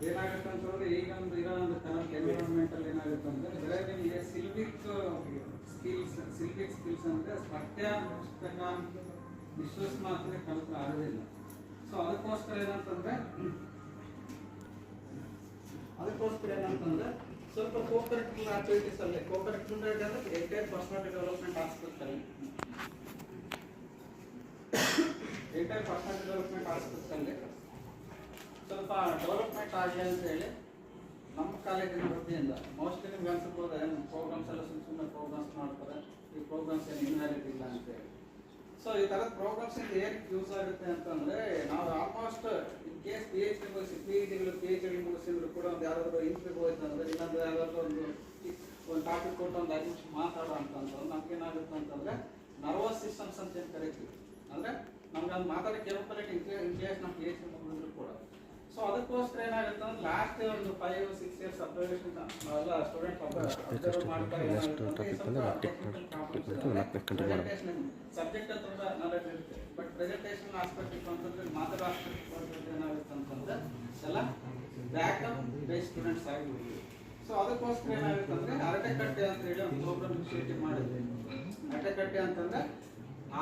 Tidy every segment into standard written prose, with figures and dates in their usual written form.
ಏನಾಗುತ್ತೆ ಅಂತಂದ್ರೆ ಈಗೊಂದು ಇರೋದು ಕರೆಂಟ್ ಎನ್ವಿರಾನ್ಮೆಂಟಲ್ಲಿ ಏನಾಗುತ್ತೆ ಅಂದರೆ ಬೆಳಗ್ಗೆ ಸಿಲ್ವಿಕ್ ಸ್ಕಿಲ್ಸ್ ಅಂದರೆ ಪಠ್ಯ ಪುಸ್ತಕ ವಿಶ್ವಾಸ ಮಾತ್ರ ಕಲಿತು ಆಗೋದಿಲ್ಲ. ಸೊ ಅದಕ್ಕೋಸ್ಕರ ಏನಂತಂದ್ರೆ ಸ್ವಲ್ಪ ಕೋಕರಿಕ್ಯುಲರ್ ಆಕ್ಟಿವಿಟೀಸ್ ಅಲ್ಲಿ ಕೋಕರಿಕ್ಯುಲರ್ ಅಂದರೆ ಎಂಟೈರ್ ಪರ್ಸನಾಲಿಟಿ ಡೆವಲಪ್ಮೆಂಟ್ ಆಸ್ಪತ್ರೆಯಲ್ಲಿ ಸ್ವಲ್ಪ ಡೆವಲಪ್ಮೆಂಟ್ ಆಗಿದೆ ಅಂತ ಹೇಳಿ ನಮ್ಮ ಕಾಲೇಜಿನ ವತಿಯಿಂದ ಮೋಸ್ಟ್ಲಿ ನಿಮ್ಗೆ ಅನ್ಸಬಹುದು ಪ್ರೋಗ್ರಾಮ್ಸ್ ಎಲ್ಲ ಸುಮ್ಮನೆ ಪ್ರೋಗ್ರಾಮ್ಸ್ ಮಾಡ್ತಾರೆ, ಈ ಪ್ರೋಗ್ರಾಮ್ಸ್ ಏನು ಇನ್ವ್ಯಾಲಿಡ್ ಇಲ್ಲ ಅಂತ ಹೇಳಿ. ಸೊ ಈ ಥರದ ಪ್ರೋಗ್ರಾಮ್ಸ್ ಇಂದ ಏನಕ್ಕೆ ಯೂಸ್ ಆಗುತ್ತೆ ಅಂತಂದ್ರೆ ನಾವು ಆಲ್ಮೋಸ್ಟ್ ಇನ್ ಕೇಸ್ PhD ಮುಗಿಸಿ PhD ಮುಗಿಸಿದ್ರು ಕೂಡ ಒಂದು ಯಾವ್ದಾದ್ರು ಇಂಟರ್ವ್ಯೂ ಹೋಯ್ತಂದ್ರೆ ಇಲ್ಲಾಂದ್ರೆ ಯಾವ್ದಾದ್ರು ಒಂದು ಟಾಪಿಕ್ ಕೊಟ್ಟು ಒಂದು 5 ನಿಮಿಷ ಮಾತಾಡೋ ಅಂತಂದ್ರೆ ನಮ್ಗೇನಾಗುತ್ತೆ ಅಂತಂದ್ರೆ ನರ್ವಸ್ ಸಿಸ್ಟಮ್ಸ್ ಅಂತ ಏನು ಕರಿತೀವಿ, ಅಂದ್ರೆ ನಮ್ಗೆ ಅದು ಮಾತಾಡೋ ಕೇಪಬಿಲಿಟಿ ಇನ್ ಕೇಸ್ ನಮ್ಮ ಪಿ ಎಚ್ ಡಿ ಮುಗಿದ್ರು ಕೂಡ. ಸೊ ಅದಕ್ಕೋಸ್ಕರ ಏನಾಗುತ್ತೆ ಅಂದ್ರೆ ಲಾಸ್ಟ್ ಒಂದು 5-6 ಇಯರ್ಸ್ ಅಬ್ಸರ್ವೇಷನ್ ಎಲ್ಲ ಸ್ಟೂಡೆಂಟ್ ಅಬ್ಸರ್ವ್ ಮಾಡ್ತಾರೆ. ಸಬ್ಜೆಕ್ಟ್ ತುಂಬ ನಾಲೆಡ್ಜ್ ಇರುತ್ತೆ, ಬಟ್ ಪ್ರೆಸೆಂಟೇಷನ್ ಆಸ್ಪೆಕ್ಟ್ ಇತ್ತು ಅಂತಂದ್ರೆ ಮಾತಾಡೋ ಆಸ್ಪೆಕ್ಟ್ ಏನಾಗುತ್ತೆ ಅಂತಂದ್ರೆ ಎಲ್ಲ ಬ್ಯಾಕ್ ಬೇಸ್ ಸ್ಟೂಡೆಂಟ್ಸ್ ಆಗಿರ್ಬೋದು. ಸೊ ಅದಕ್ಕೋಸ್ಕರ ಏನಾಗುತ್ತೆ ಅಂದ್ರೆ ಅರಟೆಕಟ್ಟೆ ಅಂತ ಹೇಳಿ ಒಂದು ಪ್ರೋಗ್ರಾಮ್ ಇನಿಷಿಯೇಟಿವ್ ಮಾಡಿದ್ವಿ. ಅರಟೆಕಟ್ಟೆ ಅಂತಂದ್ರೆ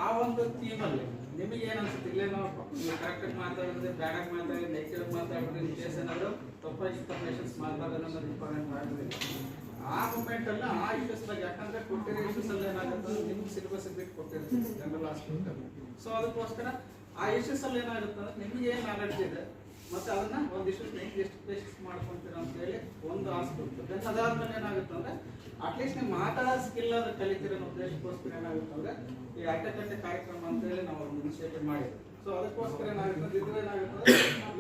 ಆ ಒಂದು ಥೀಮಲ್ಲಿ ನಿಮಗೆ ಏನು ಅನ್ಸುತ್ತೆ, ಇಲ್ಲೇನೋ ನೀವು ಕರೆಕ್ಟಾಗಿ ಮಾತಾಡಿದ್ರೆ ಬ್ಯಾಡಾಗಿ ಮಾತಾಡಿದ್ರೆ ನೆಗೆಟಿವ್ ಮಾತಾಡಿದ್ರೆ ನಿಮ್ಮ ಕೇಸ್ ಏನಾದ್ರು ತಪ್ಪಾಗಿ ಇನ್ಫಾರ್ಮೇಷನ್ಸ್ ಮಾತಾಡೋದು ಅನ್ನೋದು ಇಂಪಾರ್ಟೆಂಟ್ ಆಗಿದೆ. ಆ ಮೂಮೆಂಟಲ್ಲಿ ಆ ಇಶ್ಯೂಸ್ ಬಗ್ಗೆ, ಯಾಕಂದ್ರೆ ಕೊಟ್ಟಿರೋ ಇಶ್ಯೂಸಲ್ಲಿ ಏನಾಗುತ್ತೆ ನಿಮ್ಗೆ ಸಿಲೆಬಸ್ ಬಿಟ್ಟು ಕೊಟ್ಟಿರ್ತೀವಿ ಜನರಲ್ ಹಾಸ್ಪಿಟಲ್. ಸೊ ಅದಕ್ಕೋಸ್ಕರ ಆ ಇಶ್ಯೂಸಲ್ಲಿ ಏನಾಗುತ್ತೆ ಅಂದ್ರೆ ನಿಮಗೆ ಏನು ನಾಲೆಡ್ಜ್ ಇದೆ ಮತ್ತೆ ಅದನ್ನ ಒಂದು ಇಶ್ಯೂಸ್ ಹೆಂಗೆ ಎಷ್ಟು ಬೇಸಿಸ್ ಮಾಡ್ಕೊಂತೀರ ಅಂತ ಹೇಳಿ ಒಂದು ಆಸ್ಪೆಕ್ಟ್. ದೆನ್ ಅದಾದ್ಮೇಲೆ ಏನಾಗುತ್ತೆ ಅಂದ್ರೆ ಅಟ್ಲೀಸ್ಟ್ ನೀವು ಮಾತಾಡೋ ಸ್ಕಿಲ್ ಅದು ಕಲಿತೀರ ಅನ್ನೋ ಉದ್ದೇಶಕ್ಕೋಸ್ಕರ ಏನಾಗುತ್ತೆ ಅಂದ್ರೆ ಈ ಅರಟೆಕಟ್ಟೆ ಕಾರ್ಯಕ್ರಮ ಅಂತ ಹೇಳಿ ನಾವು ಒಂದು ಇನಿಷಿಯೇಟಿವ್ ಮಾಡಿದ್ವಿ. ಸೊ ಅದಕ್ಕೋಸ್ಕರ ಏನಾಗುತ್ತೆ ಇದ್ರ ಏನಾಗುತ್ತೆ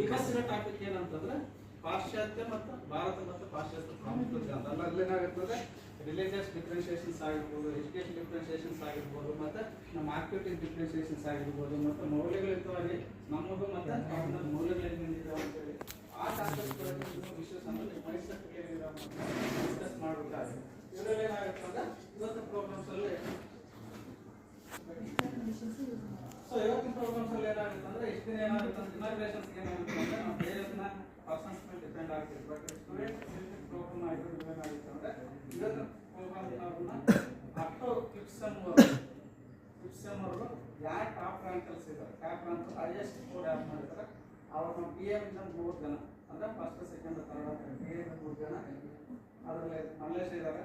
ಇವತ್ತಿನ ಟಾಪಿಕ್ ಏನಂತಂದ್ರೆ ಪಾಶ್ಚಾತ್ಯ ಮತ್ತು ಭಾರತ ಮತ್ತು ಪಾಶ್ಚಾತ್ಯ ಪ್ರಾಮುಖ್ಯತೆ ಅಂತ. ಅಲ್ಲೇನಾಗುತ್ತದೆ ರಿಲಿಜಿಯಸ್ ಡಿಫ್ರೆನ್ಸಿಯೇಷನ್ಸ್ ಆಗಿರ್ಬೋದು, ಎಜುಕೇಶನ್ ಡಿಫ್ರೆನ್ಸಿಯೇಷನ್ಸ್ ಆಗಿರ್ಬೋದು, ಮತ್ತೆ ನಮ್ಮ ಮಾರ್ಕೆಟಿಂಗ್ ಡಿಫ್ರೆನ್ಸಿಯೇಷನ್ಸ್ ಆಗಿರ್ಬೋದು, ಮತ್ತು ಮೌಲ್ಯಗಳಿತವಾಗಿ ನಮ್ಮದು ಮತ್ತೆ ಅವ್ರ ಮೌಲ್ಯಗಳೇನಿದೆ ಅಂತೇಳಿ ಆ ಟಾಪಿಕ್ಗಳಲ್ಲಿ ವಿಷಯಸ್ ಅಂದ್ರೆ ಮೈಸೂರು ಏನಿದೆ ಡಿಸ್ಕಸ್ ಮಾಡಬೇಕಾದ್ರೆ ಇದರಲ್ಲಿ ಏನಾಗುತ್ತೆ ಅಂದ್ರೆ ಇವತ್ತಿನ ಪ್ರೋಗ್ರಾಮ್ಸ್ ಅಲ್ಲಿ ಇವತ್ತಿನ ಪ್ರೋಗ್ರಾಮ್ಸ್ ಅಲ್ಲಿ ಏನಾಗುತ್ತೆ ಅಂದ್ರೆ ಇಷ್ಟು ದಿನ ಏನಾಗುತ್ತೆ ಅಂದ್ರೆ ಇನಾಗ್ರೇಷನ್ಸ್ ಏನಾಗುತ್ತೆ ಅಂದ್ರೆ ನಾವು ಬೇರೆದನ್ನ ಪರ್ಸನ್ಸ್ ಮೇಲೆ ಡಿಪೆಂಡ್ ಆಗ್ತೀವಿ. ಬಟ್ ಸ್ಟೂಡೆಂಟ್ ಪ್ರೋಗ್ರಾಮ್ ಆಗಿರೋದು ಏನಾಗುತ್ತೆ ಅಂದ್ರೆ ಇವತ್ತಿನ programme up to fifth sem ಅವರು ಯಾರು ಟಾಪ್ ರ್ಯಾಂಕಲ್ಸ್ ಇದ್ದಾರೆ, ಟಾಪ್ ರ್ಯಾಂಕ್ ಹೈಯೆಸ್ಟ್ ಸ್ಕೋರ್ ಯಾರು ಮಾಡಿದ್ದಾರೆ ಅವ್ರು ನಮ್ಮ ಬಿ ಎಮ್ ಇಂದ 3 ಜನ ಅಂದ್ರೆ first second third B A 3 ಜನ, ಅದರಲ್ಲಿ ಮಲ್ಲೇಶ್ ಇದ್ದಾರೆ,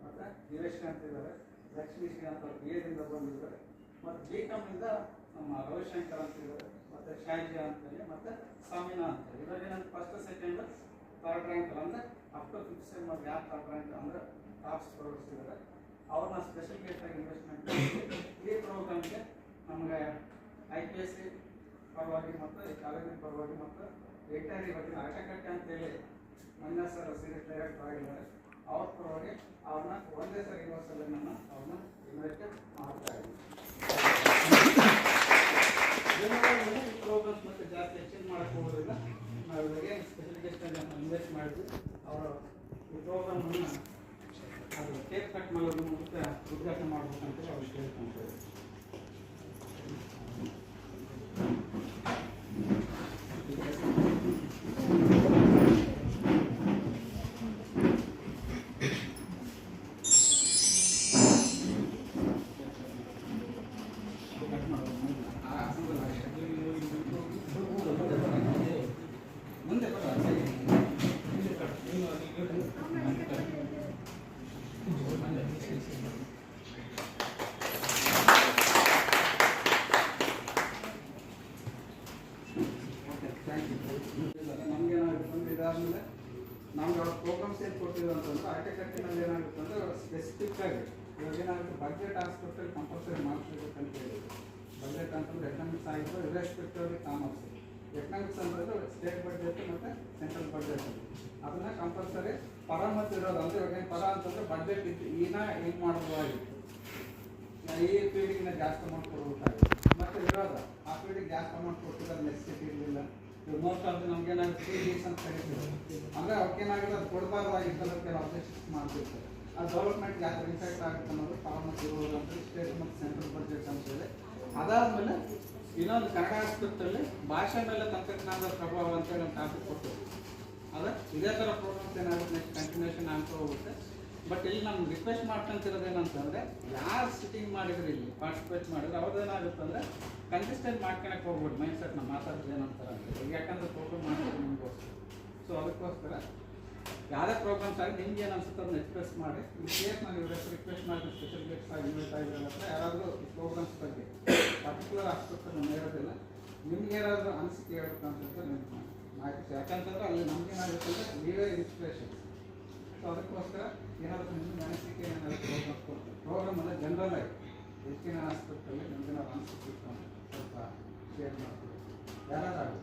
ಮತ್ತೆ ದಿವೇಶ್ ಅಂತ ಇದ್ದಾರೆ, ಲಕ್ಷ್ಮೀ ಶ್ರೀ ಅಂತ ಬಿ ಎದಿಂದ ಬಂದಿದ್ದಾರೆ, ಮತ್ತು ಬಿ ಕಾಮಿಂದ ನಮ್ಮ ರವಿಶಂಕರ್ ಅಂತ ಇದ್ದಾರೆ, ಮತ್ತೆ ಶಾಂಜಿ ಅಂತೇಳಿ, ಮತ್ತೆ ಸಾಮಿನಾ ಅಂತ. ಇದರಲ್ಲಿ ನನ್ನ ಫಸ್ಟ್ ಸೆಕೆಂಡ್ ಥರ್ಡ್ ರ್ಯಾಂಕ್ ಅಂದ್ರೆ ಅಪ್ ಟು ಫಿಫ್ತ್ ಸೆಮ್ ಅವ್ರು ಯಾರು ಟಾಪ್ ರ್ಯಾಂಕ್ ಅಂದ್ರೆ ಟಾಪ್ ಸ್ಕೋರರ್ಸ್ ಇದ್ದಾರೆ ಅವ್ರನ್ನ ಸ್ಪೆಷಲ್ ಗೆಸ್ಟ್ ಆಗಿ ಇನ್ವೆಸ್ಟ್ಮೆಂಟ್ ಈ ಪ್ರೋಗ್ರಾಮ್ಗೆ ನಮಗೆ IPSC ಪರವಾಗಿ ಮತ್ತು ಕಾಲೇಜಿನ ಪರವಾಗಿ ಮತ್ತು ವೆಟನರಿ ಬಗ್ಗೆ ಅರಟೆಕಟ್ಟೆ ಅಂತೇಳಿ ಮಂಜಾ ಸರ್ ಸೀರಿಯಸ್ ಡೈರೆಕ್ಟರ್ ಆಗಿದ್ದಾರೆ. ಅವ್ರ ಪರವಾಗಿ ಅವ್ರನ್ನ ಒಂದೇ ಸರಿ ಯೂನಿವರ್ಸಲ್ಲಿ ನಾನು ಅವ್ರನ್ನ ಇನ್ವೈಟ್ ಮಾಡ್ತಾ ಇದ್ದೀನಿ. ಈ ಪ್ರೋಗ್ರಾಮ್ಸ್ ಮತ್ತೆ ಜಾಸ್ತಿ ಎಕ್ಸ್ಚೇಂಜ್ ಮಾಡಕ್ಕೆ ಹೋಗೋದಿಲ್ಲ. ನಾವು ಇವರಿಗೆ ಸ್ಪೆಷಲ್ ಗೆಸ್ಟ್ ಆಗಿ ಇನ್ವೆಸ್ಟ್ ಮಾಡಿದ್ವಿ. ಅವರು ಈ ಪ್ರೋಗ್ರಾಮನ್ನು ಅದು ಕೇಕ್ ಕಟ್ ಮಾಡೋದ್ರ ಮೂಲಕ ಉದ್ಘಾಟನೆ ಮಾಡ್ಬೇಕಂತೇಳಿ ಅವ್ರು ಕೇಳ್ಕೊಂತಾರೆ. ನಮಗೇನಾಗುತ್ತೆ ನಮ್ಗೆ ಅವ್ರ ಪ್ರೋಗ್ರಾಮ್ಸ್ ಏನು ಕೊಟ್ಟಿದ್ರು ಅಂತಂದ್ರೆ ಅರಟೆಕಟ್ಟಿನಲ್ಲಿ ಏನಾಗುತ್ತೆ ಅಂದ್ರೆ ಸ್ಪೆಸಿಫಿಕ್ ಆಗಿ ಇವಾಗ ಏನಾಗುತ್ತೆ ಬಜೆಟ್ ಹಾಸ್ಪಿಟಲ್ ಕಂಪಲ್ಸರಿ ಮಾಡಿಸ್ಬೇಕಂತ ಹೇಳಿದ್ರು. ಬಜೆಟ್ ಅಂತಂದ್ರೆ ಎಕನಾಮಿಕ್ಸ್ ಆಗಿರ್ಬೋದು, ಇರ್ರೆಸ್ಪೆಕ್ಟಿವ್ಲಿ ಕಾಮರ್ಸ್. ಎಕನಾಮಿಕ್ಸ್ ಅಂದ್ರೆ ಸ್ಟೇಟ್ ಬಡ್ಜೆಟ್ ಮತ್ತು ಸೆಂಟ್ರಲ್ ಬಡ್ಜೆಟ್ ಅದನ್ನ ಕಂಪಲ್ಸರಿ ಪರ ಮತ್ತು ಇರೋದು ಅಂದ್ರೆ ಇವಾಗ ಪರ ಅಂತಂದ್ರೆ ಬಡ್ಜೆಟ್ ಇತ್ತು ಈನ ಏನು ಮಾಡ್ಬೋದಾಗಿತ್ತು, ಈ ಫೀಲ್ಡಿಗಿನ ಜಾಸ್ತಿ ಅಮೌಂಟ್ ಕೊಡ್ಬೇಕಾಗಿತ್ತು, ಮತ್ತು ವಿರೋಧ ಆ ಫೀಲ್ಡಿಗೆ ಜಾಸ್ತಿ ಅಮೌಂಟ್ ಕೊಟ್ಟಿದ್ರೆ ನೆಸೆಸಿಟಿ ಇರಲಿಲ್ಲ. ಮೋಸ್ಟ್ ಆಫ್ ನಮ್ಗೆ ಏನಾಗುತ್ತೆ ಫೀಸ್ ಅಂತ ಕರೀತೀವಿ ಅಂದ್ರೆ ಅವಕ್ಕೇನಾಗಿದೆ ಅದು ಕೊಡಬಾರ್ದಾಗಿತ್ತು, ಅದಕ್ಕೆ ಅಬ್ಜೆಕ್ಷನ್ಸ್ ಮಾಡ್ತಿರ್ತಾರೆ. ಅದು ಡೆವಲಪ್ಮೆಂಟ್ ಯಾವ ಇಂಪ್ಯಾಕ್ಟ್ ಆಗುತ್ತೆ ಅನ್ನೋದು ಪರ ಮತ್ತು ಇರೋದು ಅಂತ ಸ್ಟೇಟ್ ಮತ್ತು ಸೆಂಟ್ರಲ್ ಬಡ್ಜೆಟ್ ಅಂತ ಹೇಳಿ. ಅದಾದಮೇಲೆ ಇನ್ನೊಂದು ಕನ್ನಡ ಆಸ್ಪತ್ರೆಯಲ್ಲಿ ಭಾಷೆ ಮೇಲೆ ತಂತ್ರಜ್ಞಾನದ ಪ್ರಭಾವ ಅಂತೇಳಿ ಒಂದು ಟಾಪಿಕ್ ಕೊಟ್ಟು ಅದೇ ಇದೇ ಥರ ಪ್ರೋಗ್ರಾಮ್ಸ್ ಏನಾಗುತ್ತೆ ನೆಕ್ಸ್ಟ್ ಕಂಟಿನ್ಯೂಷನ್ ಅಂತ ಹೋಗುತ್ತೆ. ಬಟ್ ಇಲ್ಲಿ ನಾನು ರಿಕ್ವೆಸ್ಟ್ ಮಾಡ್ಕೊಂತಿರೋದೇನಂತಂದರೆ ಯಾರು ಸಿಟ್ಟಿಂಗ್ ಮಾಡಿದ್ರೆ ಇಲ್ಲಿ ಪಾರ್ಟಿಸಿಪೇಟ್ ಮಾಡಿದ್ರೆ ಅವ್ರದ್ದೇನಾಗುತ್ತೆ ಅಂದರೆ ಕನ್ಸಿಸ್ಟೆಂಟ್ ಮಾಡ್ಕೊಳಕ್ಕೆ ಹೋಗ್ಬಿಟ್ಟು ಮೈಂಡ್ ಸೆಟ್ನ ಮಾತಾಡೋದು ಏನಂತಾರೆ ಅಂತ ಈಗ ಯಾಕಂದ್ರೆ ಪ್ರೋಗ್ರಾಮ್ ಮಾಡ್ತಾರೆ ನಿಮಗೋಸ್ಕರ. ಸೊ ಅದಕ್ಕೋಸ್ಕರ ಯಾವುದೇ ಪ್ರೋಗ್ರಾಮ್ಸ್ ಆಗಿ ನಿಮ್ಗೆ ಏನು ಅನ್ಸುತ್ತೆ ಅದನ್ನ ಎಕ್ಸ್ಪ್ರೆಸ್ ಮಾಡಿ. ಈ ಕೇಸ್ ನಾನು ಇವ್ರ ಹೆಸರು ರಿಕ್ವೆಸ್ಟ್ ಮಾಡಿ ಸ್ಪೆಷಲ್ ಗೆಸ್ಟ್ ಆಗಿ ಇನ್ವೈಟ್ ಆಗಿರೋ ಹತ್ರ ಯಾರಾದರೂ ಈ ಪ್ರೋಗ್ರಾಮ್ಸ್ ಬಗ್ಗೆ ಪರ್ಟಿಕ್ಯುಲರ್ ಆಸ್ಪೆಕ್ಟ್ ನಾನು ಹೇಳೋದಿಲ್ಲ, ನಿಮ್ಗೆ ಏನಾದರೂ ಅನಿಸಿಕೆ ಹೇಳ್ಬೇಕಂತ ಮಾಹಿತಿ. ಯಾಕಂತಂದ್ರೆ ಅಲ್ಲಿ ನಮ್ಗೇನಾಗುತ್ತೆ ಅಂದರೆ ನೀವೇ ಇನ್ಸ್ಪಿರೇಷನ್. ಸೊ ಅದಕ್ಕೋಸ್ಕರ ಏನಾದರೂ ನಿಮ್ಗೆ ಅನಿಸಿಕೆ ಏನಾದರೂ ಪ್ರೋಗ್ರಾಮ್ಸ್ ಕೊಡ್ತೀವಿ. ಪ್ರೋಗ್ರಾಮ್ ಅಂದರೆ ಜನರಲ್ ಆಗಿ ಹೆಚ್ಚಿನ ಆಸ್ಪೆಕ್ಟಲ್ಲಿ ನಿಮ್ಗೆ ನಾವು ಅನಿಸಿಕೆ ಸ್ವಲ್ಪ ಶೇರ್ ಮಾಡ್ತೀವಿ. ಯಾರಾದರೂ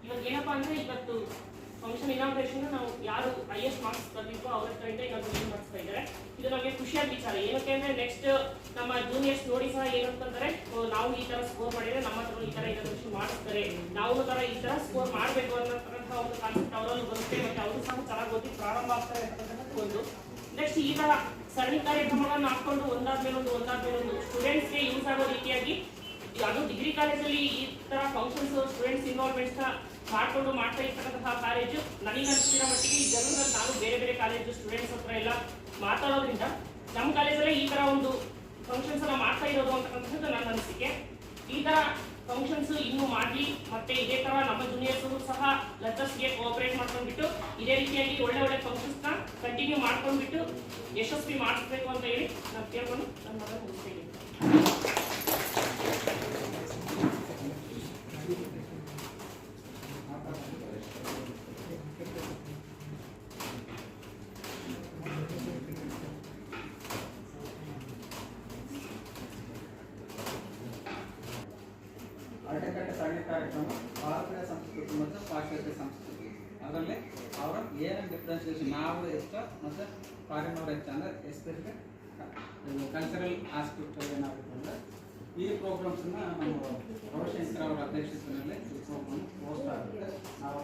ಇವಾಗ ಏನಪ್ಪಾ ಅಂದ್ರೆ ಇವತ್ತು ಫಂಕ್ಷನ್ ಇನಾಗ್ರೇಷನ್ ನಾವು ಯಾರು ಹೈಯೆಸ್ಟ್ ಮಾರ್ಕ್ಸ್ ಬಂದಿದ್ವೋ ಅವ್ರ ಕಡೆಯಿಂದ ಇನ್ನೊಂದು ವಿನ್ ಮಾಡಿಸ್ತಾ ಇದ್ದಾರೆ. ಇದು ನಮಗೆ ಖುಷಿಯಾದ ವಿಚಾರ. ಏನಕ್ಕೆ ಅಂದ್ರೆ ನೆಕ್ಸ್ಟ್ ನಮ್ಮ ಜೂನಿಯರ್ಸ್ ನೋಡಿ ಸಹ ಏನಂತಂದ್ರೆ ನಾವು ಈ ತರ ಸ್ಕೋರ್ ಮಾಡಿದ್ರೆ ನಮ್ಮ ಹತ್ರ ಈ ತರ ಇನಾಗ್ರೇಷನ್ ಮಾಡಿಸ್ತಾರೆ, ನಾವು ತರ ಈ ತರ ಸ್ಕೋರ್ ಮಾಡಬೇಕು ಅನ್ನೋಂತಹ ಒಂದು ಕಾನ್ಸೆಪ್ಟ್ ಅವರಲ್ಲಿ ಬರುತ್ತೆ. ಮತ್ತೆ ಅವರು ಸಹ ಚೆನ್ನಾಗಿ ಗೊತ್ತಿ ಪ್ರಾರಂಭ ಆಗ್ತಾರೆ ಅಂತಕ್ಕಂಥದ್ದು ಒಂದು. ನೆಕ್ಸ್ಟ್ ಈ ತರ ಸರಣಿ ಕಾರ್ಯಕ್ರಮಗಳನ್ನು ಹಾಕೊಂಡು ಒಂದಾದ್ಮೇಲೆ ಒಂದು ಸ್ಟೂಡೆಂಟ್ಸ್ಗೆ ಯೂಸ್ ಆಗೋ ರೀತಿಯಾಗಿ, ಅದು ಡಿಗ್ರಿ ಕಾಲೇಜಲ್ಲಿ ಈ ತರ ಫಂಕ್ಷನ್ಸ್ ಸ್ಟೂಡೆಂಟ್ಸ್ ಇನ್ವಾಲ್ವ್ಮೆಂಟ್ಸ್ ಮಾಡ್ಕೊಂಡು ಮಾಡ್ತಾ ಇರ್ತಕ್ಕಂತಹ ಕಾಲೇಜು ನನಗೆ ಅನಿಸಿರೋ ಮಟ್ಟಿಗೆ ಈ ಜನರಲ್ಲಿ ನಾನು ಬೇರೆ ಬೇರೆ ಕಾಲೇಜು ಸ್ಟೂಡೆಂಟ್ಸ್ ಹತ್ರ ಎಲ್ಲ ಮಾತಾಡೋದ್ರಿಂದ ನಮ್ಮ ಕಾಲೇಜಲ್ಲೇ ಈ ತರ ಒಂದು ಫಂಕ್ಷನ್ಸ್ ಎಲ್ಲ ಮಾಡ್ತಾ ಇರೋದು ಅಂತಕ್ಕಂಥದ್ದು ನನ್ನ ಅನಿಸಿಕೆ. ಈ ತರ ಫಂಕ್ಷನ್ಸ್ ಇನ್ನೂ ಮಾಡಲಿ, ಮತ್ತೆ ಇದೇ ತರ ನಮ್ಮ ಜೂನಿಯರ್ಸ್ ಸಹ ಲೆಕ್ಚರ್ಸ್ಗೆ ಕೋಆಪರೇಟ್ ಮಾಡ್ಕೊಂಡ್ಬಿಟ್ಟು ಇದೇ ರೀತಿಯಾಗಿ ಒಳ್ಳೆ ಒಳ್ಳೆ ಫಂಕ್ಷನ್ಸ್ನ ಕಂಟಿನ್ಯೂ ಮಾಡ್ಕೊಂಡ್ಬಿಟ್ಟು ಯಶಸ್ವಿ ಮಾಡಿಸ್ಬೇಕು ಅಂತ ಹೇಳಿ ನಾನು ಕೇಳ್ಕೊಂಡು ನನ್ನ ಮಗ ಮುಗಿಸ್ತೀನಿ. ಅರಟೆಕಟ್ಟೆ ಸರಣಿ ಕಾರ್ಯಕ್ರಮ ಭಾರತೀಯ ಸಂಸ್ಕೃತಿ ಮತ್ತು ಪಾಶ್ಚಾತ್ಯ ಸಂಸ್ಕೃತಿ. ಅದರಲ್ಲಿ ಅವರ ಏನೇನು ಡಿಫ್ರೆನ್ಸಿಯೇಷನ್ ನಾವು ಎಷ್ಟು ಮತ್ತು ಫಾರಿನವ್ರು ಹೆಚ್ಚು ಅಂದರೆ ಎಸ್ಪೆಷಲಿ ಕಲ್ಚರಲ್ ಆಸ್ಪೆಕ್ಟ್ ಏನಾಗುತ್ತೆ ಅಂದರೆ ಈ ಪ್ರೋಗ್ರಾಮ್ಸನ್ನು ನಮ್ಮ ರವಿಶಂಕರ್ ಅವರ ಅಧ್ಯಕ್ಷತೆಯಲ್ಲಿ ಈ ಪ್ರೋಗ್ರಾಮ್ ಹೋಸ್ಟ್ ಆಗುತ್ತೆ. ನಾವು